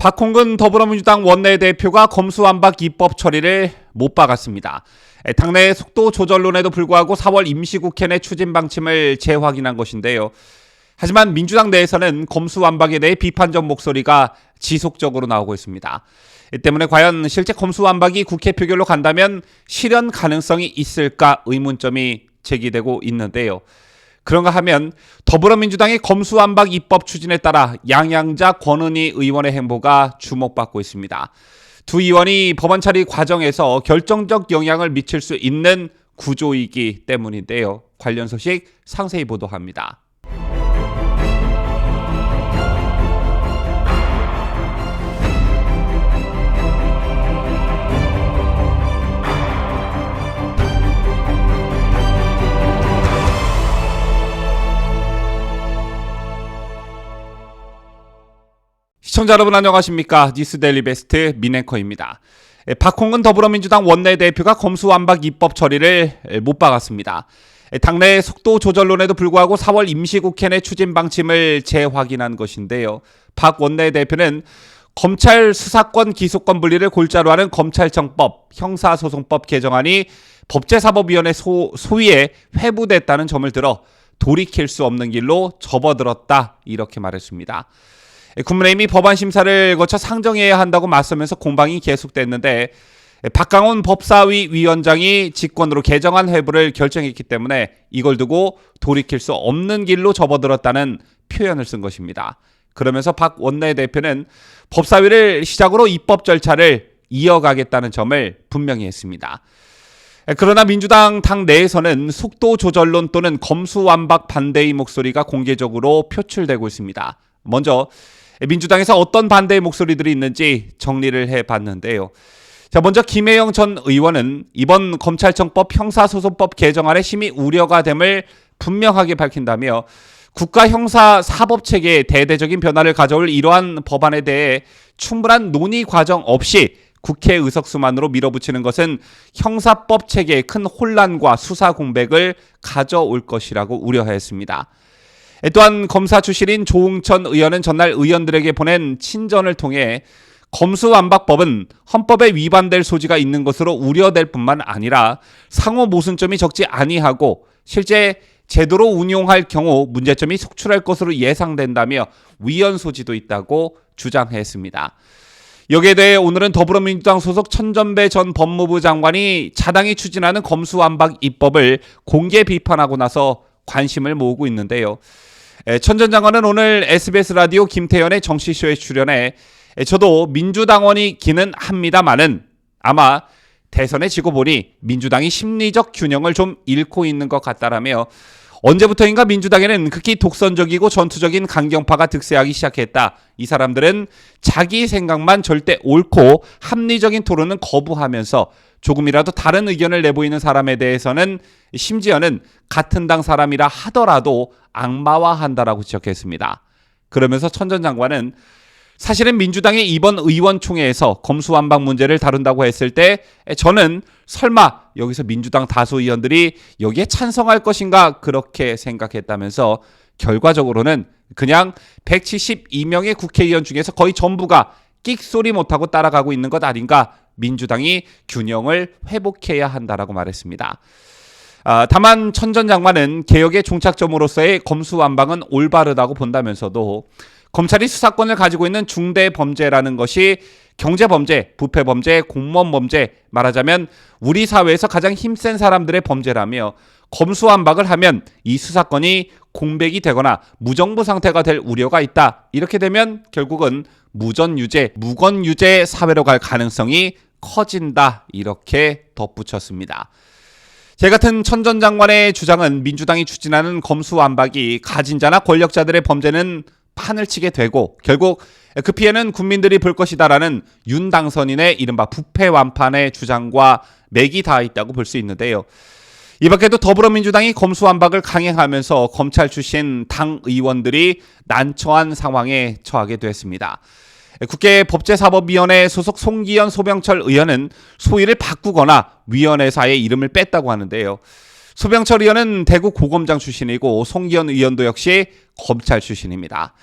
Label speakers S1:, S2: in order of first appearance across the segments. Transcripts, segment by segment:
S1: 박홍근 더불어민주당 원내대표가 검수완박 입법 처리를 못 박았습니다. 당내 속도 조절론에도 불구하고 4월 임시국회 내 추진 방침을 재확인한 것인데요. 하지만 민주당 내에서는 검수완박에 대해 비판적 목소리가 지속적으로 나오고 있습니다. 이 때문에 과연 실제 검수완박이 국회 표결로 간다면 실현 가능성이 있을까 의문점이 제기되고 있는데요. 그런가 하면 더불어민주당의 검수완박 입법 추진에 따라 양양자 권은희 의원의 행보가 주목받고 있습니다. 두 의원이 법안 처리 과정에서 결정적 영향을 미칠 수 있는 구조이기 때문인데요. 관련 소식 상세히 보도합니다. 시청자 여러분 안녕하십니까? 뉴스데일리 베스트 민앵커입니다. 박홍근 더불어민주당 원내대표가 검수완박 입법 처리를 못 박았습니다. 당내 속도 조절론에도 불구하고 4월 임시국회 내 추진 방침을 재확인한 것인데요. 박 원내대표는 검찰 수사권 기소권 분리를 골자로 하는 검찰청법, 형사소송법 개정안이 법제사법위원회 소위에 회부됐다는 점을 들어 돌이킬 수 없는 길로 접어들었다 이렇게 말했습니다. 국민의힘이 법안 심사를 거쳐 상정해야 한다고 맞서면서 공방이 계속됐는데 박강원 법사위 위원장이 직권으로 개정안 회부를 결정했기 때문에 이걸 두고 돌이킬 수 없는 길로 접어들었다는 표현을 쓴 것입니다. 그러면서 박 원내대표는 법사위를 시작으로 입법 절차를 이어가겠다는 점을 분명히 했습니다. 그러나 민주당 당 내에서는 속도 조절론 또는 검수완박 반대의 목소리가 공개적으로 표출되고 있습니다. 먼저 민주당에서 어떤 반대의 목소리들이 있는지 정리를 해봤는데요. 자, 먼저 김혜영 전 의원은 이번 검찰청법 형사소송법 개정안에 심히 우려가 됨을 분명하게 밝힌다며 국가 형사 사법체계에 대대적인 변화를 가져올 이러한 법안에 대해 충분한 논의 과정 없이 국회 의석수만으로 밀어붙이는 것은 형사법 체계에 큰 혼란과 수사 공백을 가져올 것이라고 우려했습니다. 또한 검사 출신인 조응천 의원은 전날 의원들에게 보낸 친전을 통해 검수완박법은 헌법에 위반될 소지가 있는 것으로 우려될 뿐만 아니라 상호 모순점이 적지 아니하고 실제 제도로 운용할 경우 문제점이 속출할 것으로 예상된다며 위헌 소지도 있다고 주장했습니다. 여기에 대해 오늘은 더불어민주당 소속 천전배 전 법무부 장관이 자당이 추진하는 검수완박 입법을 공개 비판하고 나서 관심을 모으고 있는데요. 천 전 장관은 오늘 SBS 라디오 김태현의 정치쇼에 출연해 저도 민주당원이기는 합니다만은 아마 대선에 지고 보니 민주당이 심리적 균형을 좀 잃고 있는 것 같다라며 언제부터인가 민주당에는 극히 독선적이고 전투적인 강경파가 득세하기 시작했다. 이 사람들은 자기 생각만 절대 옳고 합리적인 토론은 거부하면서 조금이라도 다른 의견을 내보이는 사람에 대해서는 심지어는 같은 당 사람이라 하더라도 악마화한다라고 지적했습니다. 그러면서 천 전 장관은 사실은 민주당의 이번 의원총회에서 검수완박 문제를 다룬다고 했을 때 저는 설마 여기서 민주당 다수 의원들이 여기에 찬성할 것인가 그렇게 생각했다면서 결과적으로는 그냥 172명의 국회의원 중에서 거의 전부가 끽소리 못하고 따라가고 있는 것 아닌가, 민주당이 균형을 회복해야 한다라고 말했습니다. 다만 천 전 장관은 개혁의 종착점으로서의 검수완박은 올바르다고 본다면서도 검찰이 수사권을 가지고 있는 중대범죄라는 것이 경제범죄, 부패범죄, 공무원범죄, 말하자면 우리 사회에서 가장 힘센 사람들의 범죄라며 검수완박을 하면 이 수사권이 공백이 되거나 무정부 상태가 될 우려가 있다. 이렇게 되면 결국은 무전유죄, 무건유죄 사회로 갈 가능성이 커진다. 이렇게 덧붙였습니다. 제 같은 천 전 장관의 주장은 민주당이 추진하는 검수완박이 가진 자나 권력자들의 범죄는 판을 치게 되고 결국 그 피해는 국민들이 볼 것이다라는 윤 당선인의 이른바 부패 완판의 주장과 맥이 닿아 있다고 볼 수 있는데요. 이 밖에도 더불어민주당이 검수완박을 강행하면서 검찰 출신 당 의원들이 난처한 상황에 처하게 됐습니다. 국회 법제사법위원회 소속 송기현 소병철 의원은 소위를 바꾸거나 위원회사의 이름을 뺐다고 하는데요. 소병철 의원은 대구 고검장 출신이고 송기현 의원도 역시 검찰 출신입니다.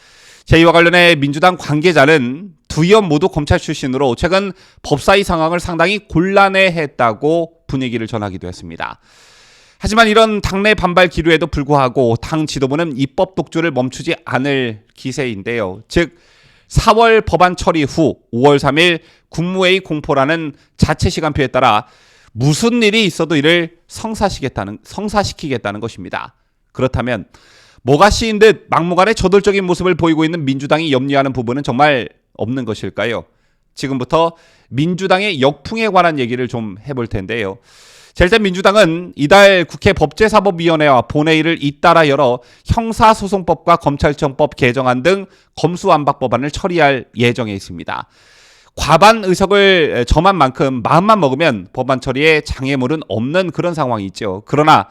S1: 이와 관련해 민주당 관계자는 두 의원 모두 검찰 출신으로 최근 법사위 상황을 상당히 곤란해했다고 분위기를 전하기도 했습니다. 하지만 이런 당내 반발 기류에도 불구하고 당 지도부는 입법 독주를 멈추지 않을 기세인데요. 즉 4월 법안 처리 후 5월 3일 국무회의 공포라는 자체 시간표에 따라 무슨 일이 있어도 이를 성사시키겠다는 것입니다. 그렇다면 뭐가 씌인 듯 막무가내 저돌적인 모습을 보이고 있는 민주당이 염려하는 부분은 정말 없는 것일까요? 지금부터 민주당의 역풍에 관한 얘기를 좀 해볼 텐데요. 자, 일단 민주당은 이달 국회 법제사법위원회와 본회의를 잇따라 열어 형사소송법과 검찰청법 개정안 등 검수완박 법안을 처리할 예정에 있습니다. 과반 의석을 점한 만큼 마음만 먹으면 법안 처리에 장애물은 없는 그런 상황이 있죠. 그러나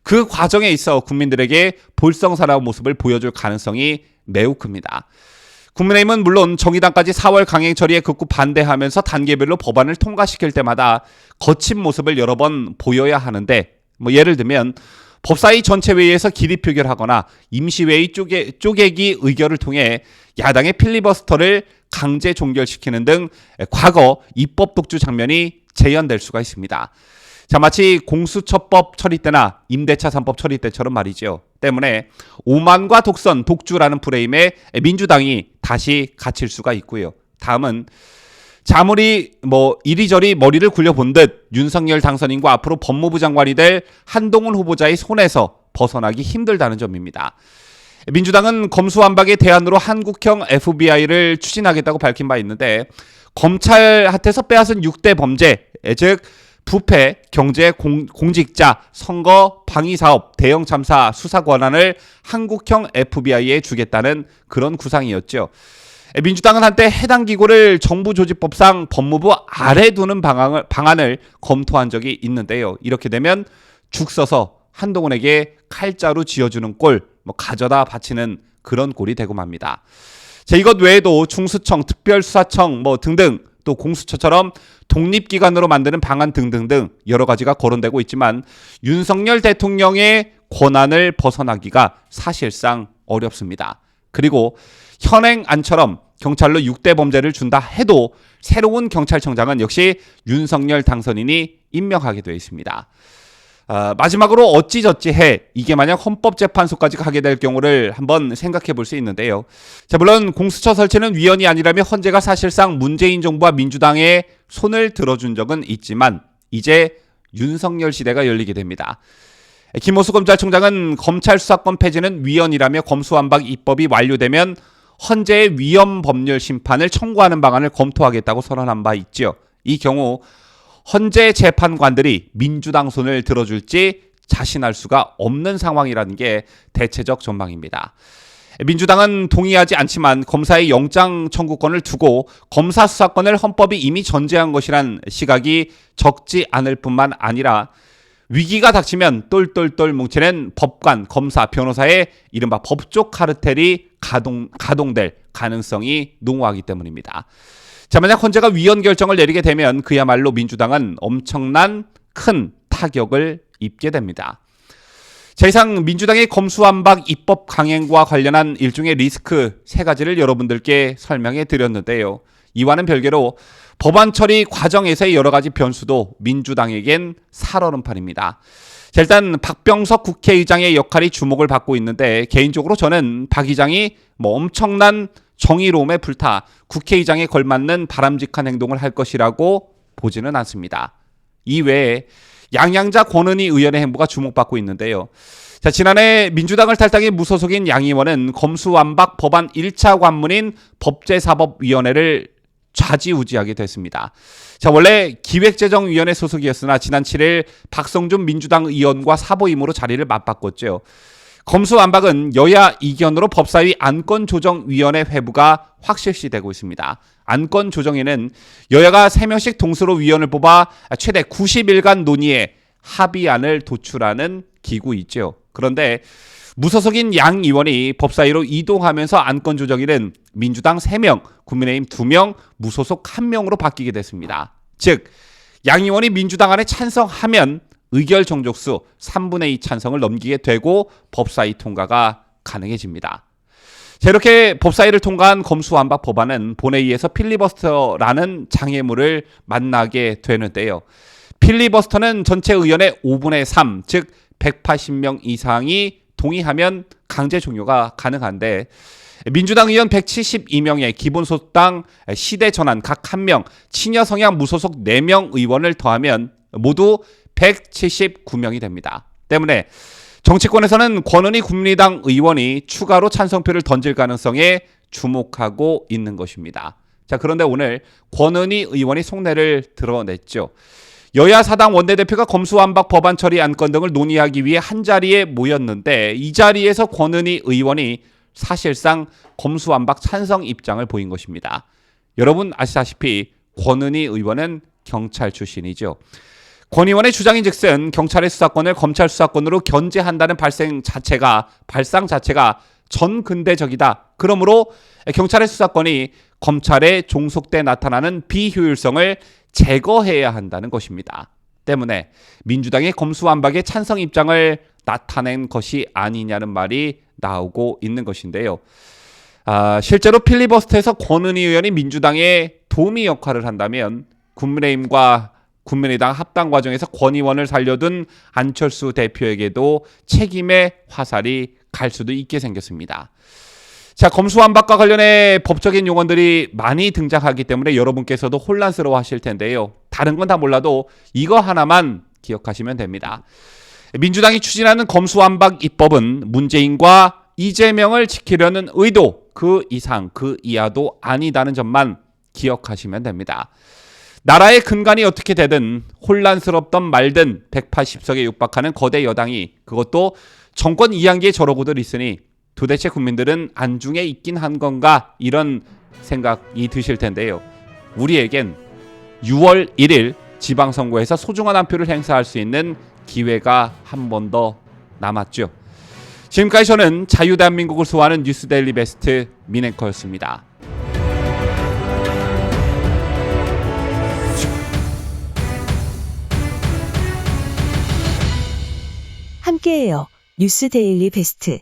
S1: 그 과정에 있어 국민들에게 볼썽사나운 모습을 보여줄 가능성이 매우 큽니다. 국민의힘은 물론 정의당까지 4월 강행 처리에 극구 반대하면서 단계별로 법안을 통과시킬 때마다 거친 모습을 여러 번 보여야 하는데, 예를 들면 법사위 전체 회의에서 기립 표결하거나 임시회의 쪼개기 의결을 통해 야당의 필리버스터를 강제 종결시키는 등 과거 입법 독주 장면이 재현될 수가 있습니다. 자, 마치 공수처법 처리 때나 임대차 3법 처리 때처럼 말이죠. 때문에 오만과 독선, 독주라는 프레임에 민주당이 다시 갇힐 수가 있고요. 다음은 아무리 이리저리 머리를 굴려본 듯 윤석열 당선인과 앞으로 법무부 장관이 될 한동훈 후보자의 손에서 벗어나기 힘들다는 점입니다. 민주당은 검수완박의 대안으로 한국형 FBI를 추진하겠다고 밝힌 바 있는데, 검찰한테서 빼앗은 6대 범죄, 즉 부패, 경제, 공직자, 선거, 방위사업, 대형 참사 수사 권한을 한국형 FBI에 주겠다는 그런 구상이었죠. 민주당은 한때 해당 기구를 정부조직법상 법무부 아래 두는 방안을 검토한 적이 있는데요. 이렇게 되면 죽 써서 한동훈에게 칼자루 쥐어주는 꼴, 가져다 바치는 그런 꼴이 되고 맙니다. 자, 이것 외에도 중수청, 특별수사청 등등, 또 공수처처럼 독립기관으로 만드는 방안 등등등 여러 가지가 거론되고 있지만 윤석열 대통령의 권한을 벗어나기가 사실상 어렵습니다. 그리고 현행안처럼 경찰로 6대 범죄를 준다 해도 새로운 경찰청장은 역시 윤석열 당선인이 임명하게 되어 있습니다. 마지막으로 어찌저찌해 이게 만약 헌법재판소까지 가게 될 경우를 한번 생각해 볼 수 있는데요. 자, 물론 공수처 설치는 위헌이 아니라면 헌재가 사실상 문재인 정부와 민주당의 손을 들어준 적은 있지만 이제 윤석열 시대가 열리게 됩니다. 김호수 검찰총장은 검찰 수사권 폐지는 위헌이라며 검수완박 입법이 완료되면 헌재의 위헌 법률 심판을 청구하는 방안을 검토하겠다고 선언한 바 있죠. 이 경우 헌재 재판관들이 민주당 손을 들어줄지 자신할 수가 없는 상황이라는 게 대체적 전망입니다. 민주당은 동의하지 않지만 검사의 영장 청구권을 두고 검사 수사권을 헌법이 이미 전제한 것이란 시각이 적지 않을 뿐만 아니라 위기가 닥치면 똘똘똘 뭉치는 법관, 검사, 변호사의 이른바 법조 카르텔이 가동될 가능성이 농후하기 때문입니다. 자, 만약 헌재가 위헌 결정을 내리게 되면 그야말로 민주당은 엄청난 큰 타격을 입게 됩니다. 자, 이상 민주당의 검수완박 입법 강행과 관련한 일종의 리스크 3가지를 여러분들께 설명해 드렸는데요. 이와는 별개로 법안 처리 과정에서의 여러 가지 변수도 민주당에겐 살얼음판입니다. 자, 일단 박병석 국회의장의 역할이 주목을 받고 있는데 개인적으로 저는 박 의장이 엄청난 정의로움에 불타 국회의장에 걸맞는 바람직한 행동을 할 것이라고 보지는 않습니다. 이외에 양양자 권은희 의원의 행보가 주목받고 있는데요. 자, 지난해 민주당을 탈당해 무소속인 양 의원은 검수완박 법안 1차 관문인 법제사법위원회를 좌지우지하게 됐습니다. 자, 원래 기획재정위원회 소속이었으나 지난 7일 박성준 민주당 의원과 사보임으로 자리를 맞바꿨죠. 검수완박은 여야 이견으로 법사위 안건조정위원회 회부가 확실시되고 있습니다. 안건조정에는 여야가 3명씩 동수로 위원을 뽑아 최대 90일간 논의해 합의안을 도출하는 기구이죠. 그런데 무소속인 양 의원이 법사위로 이동하면서 안건조정위는 민주당 3명, 국민의힘 2명, 무소속 1명으로 바뀌게 됐습니다. 즉, 양 의원이 민주당 안에 찬성하면 의결 정족수 3분의 2 찬성을 넘기게 되고 법사위 통과가 가능해집니다. 자, 이렇게 법사위를 통과한 검수완박 법안은 본회의에서 필리버스터라는 장애물을 만나게 되는데요. 필리버스터는 전체 의원의 5분의 3, 즉 180명 이상이 동의하면 강제 종료가 가능한데 민주당 의원 172명에 기본소득당 시대전환 각 1명, 친여성향 무소속 4명 의원을 더하면 모두 179명이 됩니다. 때문에 정치권에서는 권은희 국민의당 의원이 추가로 찬성표를 던질 가능성에 주목하고 있는 것입니다. 자, 그런데 오늘 권은희 의원이 속내를 드러냈죠. 여야 사당 원내대표가 검수완박 법안 처리 안건 등을 논의하기 위해 한자리에 모였는데 이 자리에서 권은희 의원이 사실상 검수완박 찬성 입장을 보인 것입니다. 여러분 아시다시피 권은희 의원은 경찰 출신이죠. 권 의원의 주장인즉슨 경찰의 수사권을 검찰 수사권으로 견제한다는 발상 자체가 전근대적이다. 그러므로 경찰의 수사권이 검찰에 종속돼 나타나는 비효율성을 제거해야 한다는 것입니다. 때문에 민주당의 검수완박에 찬성 입장을 나타낸 것이 아니냐는 말이 나오고 있는 것인데요. 실제로 필리버스터에서 권은희 의원이 민주당의 도미 역할을 한다면 국민의힘과 국민의당 합당 과정에서 권 의원을 살려둔 안철수 대표에게도 책임의 화살이 갈 수도 있게 생겼습니다. 자, 검수완박과 관련해 법적인 용어들이 많이 등장하기 때문에 여러분께서도 혼란스러워 하실 텐데요. 다른 건 다 몰라도 이거 하나만 기억하시면 됩니다. 민주당이 추진하는 검수완박 입법은 문재인과 이재명을 지키려는 의도, 그 이상, 그 이하도 아니다는 점만 기억하시면 됩니다. 나라의 근간이 어떻게 되든 혼란스럽던 말든 180석에 육박하는 거대 여당이 그것도 정권 2한기에 저러고들 있으니 도대체 국민들은 안중에 있긴 한 건가 이런 생각이 드실 텐데요. 우리에겐 6월 1일 지방선거에서 소중한 한 표를 행사할 수 있는 기회가 한 번 더 남았죠. 지금까지 저는 자유대한민국을 소화하는 뉴스데일리 베스트 민앵커였습니다.
S2: 함께해요. 뉴스 데일리 베스트.